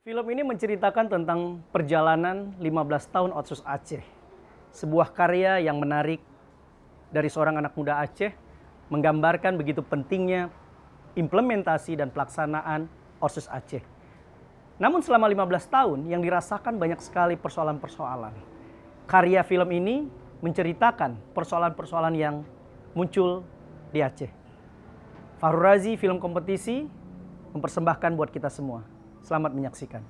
Film ini menceritakan tentang perjalanan 15 tahun Otsus Aceh. Sebuah karya yang menarik dari seorang anak muda Aceh, menggambarkan begitu pentingnya implementasi dan pelaksanaan Otsus Aceh. Namun selama 15 tahun yang dirasakan banyak sekali persoalan-persoalan. Karya film ini menceritakan persoalan-persoalan yang muncul di Aceh. Fahru Razi Film Kompetisi mempersembahkan buat kita semua. Selamat menyaksikan.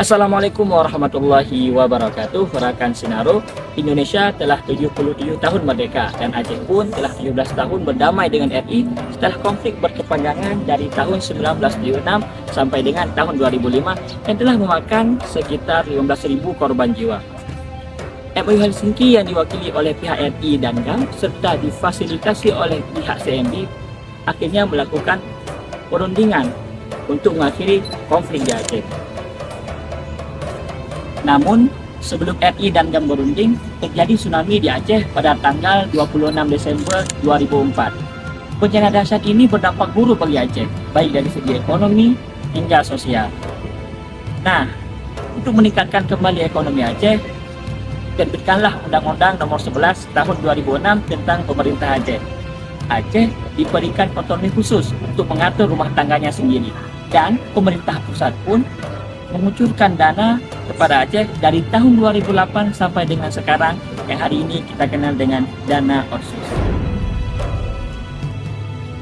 Assalamualaikum warahmatullahi wabarakatuh. Rekan Sinaro, Indonesia telah 77 tahun merdeka dan Aceh pun telah 17 tahun berdamai dengan RI setelah konflik berkepanjangan dari tahun 1976 sampai dengan tahun 2005 yang telah memakan sekitar 15.000 korban jiwa. MOU Helsinki yang diwakili oleh pihak RI dan GAM serta difasilitasi oleh pihak CMB akhirnya melakukan perundingan untuk mengakhiri konflik di Aceh. Namun, sebelum RI dan GAM berunding, terjadi tsunami di Aceh pada tanggal 26 Desember 2004. Bencana dahsyat ini berdampak buruk bagi Aceh, baik dari segi ekonomi hingga sosial. Nah, untuk meningkatkan kembali ekonomi Aceh, terbitkanlah Undang-Undang Nomor 11 Tahun 2006 tentang Pemerintah Aceh. Aceh diberikan otonomi khusus untuk mengatur rumah tangganya sendiri, dan pemerintah pusat pun mengucurkan dana kepada Aceh dari tahun 2008 sampai dengan sekarang yang hari ini kita kenal dengan dana Otsus.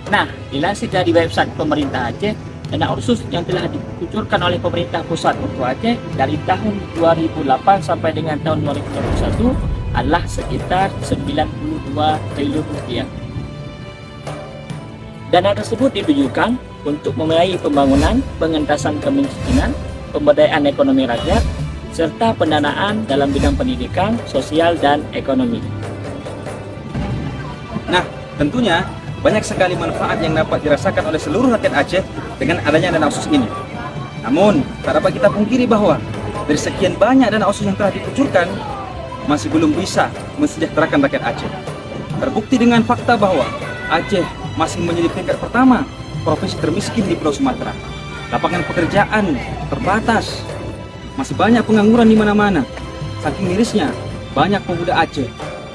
Nah, dilansir dari website pemerintah Aceh, dana Otsus yang telah dikucurkan oleh pemerintah pusat untuk Aceh dari tahun 2008 sampai dengan tahun 2021 adalah sekitar 92 triliun rupiah. Dana tersebut ditujukan untuk membiayai pembangunan, pengentasan kemiskinan, pemberdayaan ekonomi rakyat, serta pendanaan dalam bidang pendidikan, sosial, dan ekonomi. Nah, tentunya banyak sekali manfaat yang dapat dirasakan oleh seluruh rakyat Aceh dengan adanya dana Otsus ini. Namun, tak dapat kita pungkiri bahwa dari sekian banyak dana Otsus yang telah dikucurkan, masih belum bisa mensejahterakan rakyat Aceh. Terbukti dengan fakta bahwa Aceh masih menjadi peringkat pertama provinsi termiskin di Pulau Sumatera. Lapangan pekerjaan terbatas, masih banyak pengangguran di mana-mana. Saking mirisnya, banyak pemuda Aceh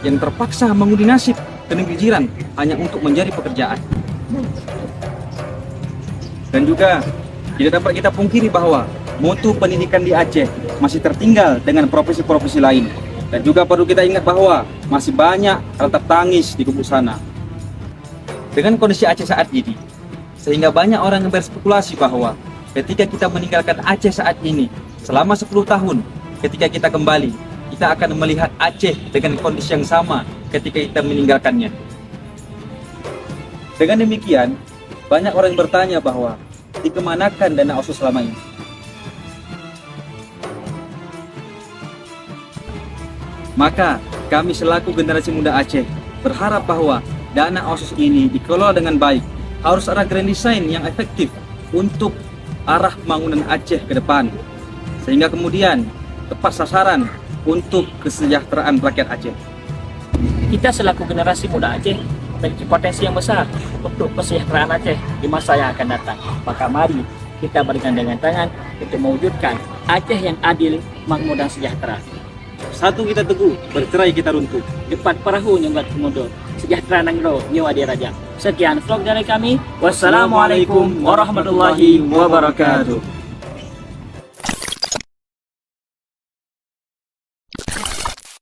yang terpaksa mengundi nasib ke negeri jiran hanya untuk mencari pekerjaan. Dan juga tidak dapat kita pungkiri bahwa mutu pendidikan di Aceh masih tertinggal dengan provinsi-provinsi lain. Dan juga perlu kita ingat bahwa masih banyak retak tangis di gubuk sana. Dengan kondisi Aceh saat ini, sehingga banyak orang yang berspekulasi bahwa ketika kita meninggalkan Aceh saat ini, selama 10 tahun, ketika kita kembali, kita akan melihat Aceh dengan kondisi yang sama ketika kita meninggalkannya. Dengan demikian, banyak orang yang bertanya bahwa dikemanakan dana Otsus selama ini. Maka, kami selaku generasi muda Aceh berharap bahwa dana Otsus ini dikelola dengan baik. Harus ada grand design yang efektif untuk arah pembangunan Aceh ke depan, sehingga kemudian tepat sasaran untuk kesejahteraan rakyat Aceh. Kita selaku generasi muda Aceh memiliki potensi yang besar untuk kesejahteraan Aceh di masa yang akan datang. Maka mari kita berikan dengan tangan untuk mewujudkan Aceh yang adil, makmur, dan sejahtera. Satu kita teguh, bercerai kita runtuh. Depan perahu nyunggat kemudur, sejahtera nanggro nyawa di raja. Sekian vlog dari kami. Wassalamualaikum warahmatullahi wabarakatuh.